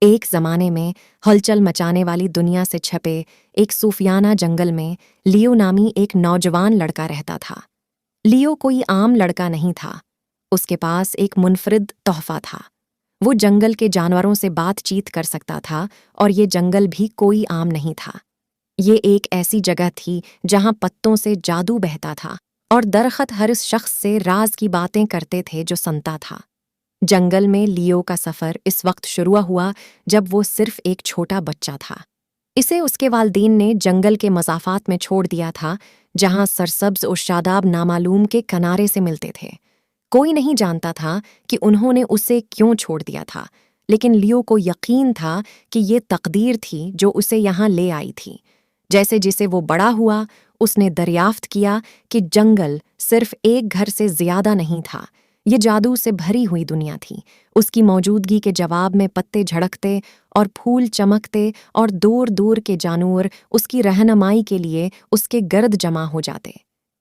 एक ज़माने में हलचल मचाने वाली दुनिया से छपे एक सूफियाना जंगल में लियो नामी एक नौजवान लड़का रहता था। लियो कोई आम लड़का नहीं था। उसके पास एक मुनफरिद तोहफा था। वो जंगल के जानवरों से बातचीत कर सकता था और ये जंगल भी कोई आम नहीं था। ये एक ऐसी जगह थी जहाँ पत्तों से जादू बहता था और दरख्त हर उस शख्स से राज की बातें करते थे जो सुनता था। जंगल में लियो का सफ़र इस वक्त शुरू हुआ जब वो सिर्फ एक छोटा बच्चा था। इसे उसके वालिदैन ने जंगल के मज़ाफ़ात में छोड़ दिया था, जहाँ सरसब्ज़ और शादाब नामालूम के किनारे से मिलते थे। कोई नहीं जानता था कि उन्होंने उसे क्यों छोड़ दिया था, लेकिन लियो को यकीन था कि ये तकदीर थी जो उसे यहाँ ले आई थी। जैसे जैसे वो बड़ा हुआ, उसने दरियाफ्त किया कि जंगल सिर्फ एक घर से ज़्यादा नहीं था। ये जादू से भरी हुई दुनिया थी। उसकी मौजूदगी के जवाब में पत्ते झड़कते और फूल चमकते और दूर दूर के जानवर उसकी रहनुमाई के लिए उसके गर्द जमा हो जाते।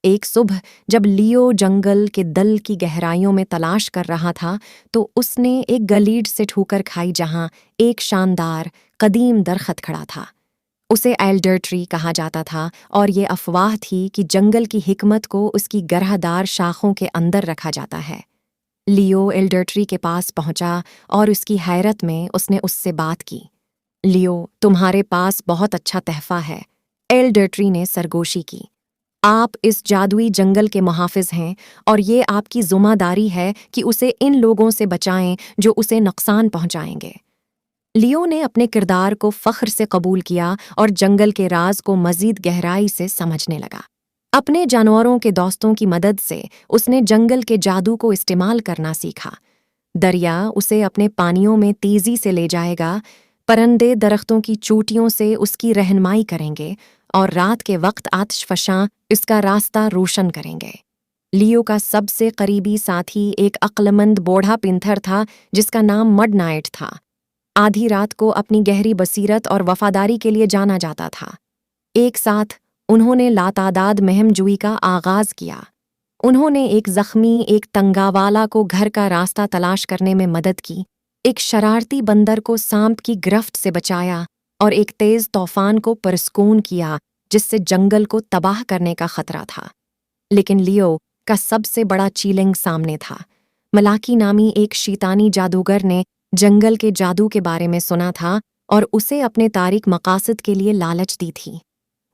एक सुबह जब लियो जंगल के दल की गहराइयों में तलाश कर रहा था, तो उसने एक गलीड से ठोकर खाई जहां एक शानदार कदीम दरख्त खड़ा था। उसे एल्डर ट्री कहा जाता था और ये अफवाह थी कि जंगल की हिकमत को उसकी गरहदार शाखों के अंदर रखा जाता है। लियो एल्डर ट्री के पास पहुंचा और उसकी हैरत में उसने उससे बात की। लियो, तुम्हारे पास बहुत अच्छा तहफा है, एल्डर ट्री ने सरगोशी की। आप इस जादुई जंगल के मुहाफिज हैं और ये आपकी ज़िम्मेदारी है कि उसे इन लोगों से बचाएं जो उसे नुकसान पहुंचाएंगे। लियो ने अपने किरदार को फ़ख्र से कबूल किया और जंगल के राज को मज़ीद गहराई से समझने लगा। अपने जानवरों के दोस्तों की मदद से उसने जंगल के जादू को इस्तेमाल करना सीखा। दरिया उसे अपने पानियों में तेज़ी से ले जाएगा, परिंदे दरख्तों की चोटियों से उसकी रहनुमाई करेंगे और रात के वक्त आतिशफ़शां इसका रास्ता रोशन करेंगे। लियो का सबसे करीबी साथी एक अक्लमंद बूढ़ा पिंथर था जिसका नाम मड नाइट था। आधी रात को अपनी गहरी बसीरत और वफादारी के लिए जाना जाता था। एक साथ उन्होंने लातादाद महमजूई का आगाज किया। उन्होंने एक जख्मी एक तंगावाला को घर का रास्ता तलाश करने में मदद की, एक शरारती बंदर को सांप की गिरफ्त से बचाया और एक तेज तूफान को परस्कून किया जिससे जंगल को तबाह करने का खतरा था। लेकिन लियो का सबसे बड़ा चैलेंज सामने था। मलाकी नामी एक शैतानी जादूगर ने जंगल के जादू के बारे में सुना था और उसे अपने तारीक मकासद के लिए लालच दी थी।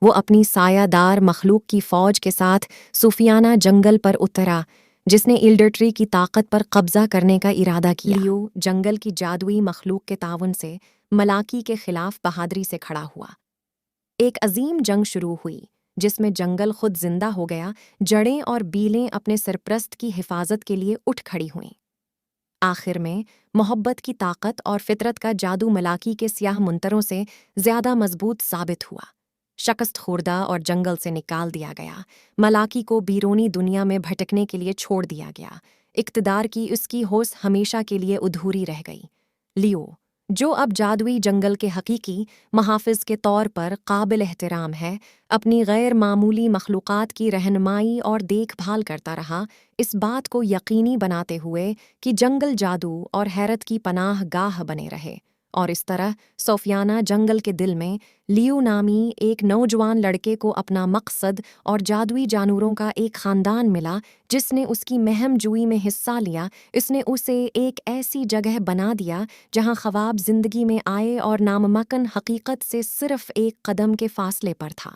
वो अपनी सायादार मखलूक की फ़ौज के साथ सूफियाना जंगल पर उतरा, जिसने एल्डर ट्री की ताकत पर कब्जा करने का इरादा किया। लियो जंगल की जादुई मखलूक के ताउन से मलाकी के खिलाफ बहादुरी से खड़ा हुआ। एक अजीम जंग शुरू हुई जिसमें जंगल खुद जिंदा हो गया। जड़ें और बीलें अपने सरप्रस्त की हिफाजत के लिए उठ खड़ी हुईं। आखिर में मोहब्बत की ताकत और फितरत का जादू मलाकी के स्याह मुंतरों से ज़्यादा मजबूत साबित हुआ। शकस्त खुर्दा और जंगल से निकाल दिया गया। मलाकी को बीरूनी दुनिया में भटकने के लिए छोड़ दिया गया। इक़्तिदार की उसकी होश हमेशा के लिए अधूरी रह गई। लियो, जो अब जादुई जंगल के हकीकी मुहाफ़िज़ के तौर पर काबिल एहतराम है, अपनी गैर मामूली मखलूक़ात की रहनुमाई और देखभाल करता रहा, इस बात को यकीनी बनाते हुए कि जंगल जादू और हैरत की पनाह गाह बने रहे। और इस तरह सोफियाना जंगल के दिल में लियो नामी एक नौजवान लड़के को अपना मकसद और जादुई जानवरों का एक ख़ानदान मिला जिसने उसकी महमजूई में हिस्सा लिया। इसने उसे एक ऐसी जगह बना दिया जहां ख्वाब ज़िंदगी में आए और नामुमकिन हकीकत से सिर्फ एक कदम के फासले पर था।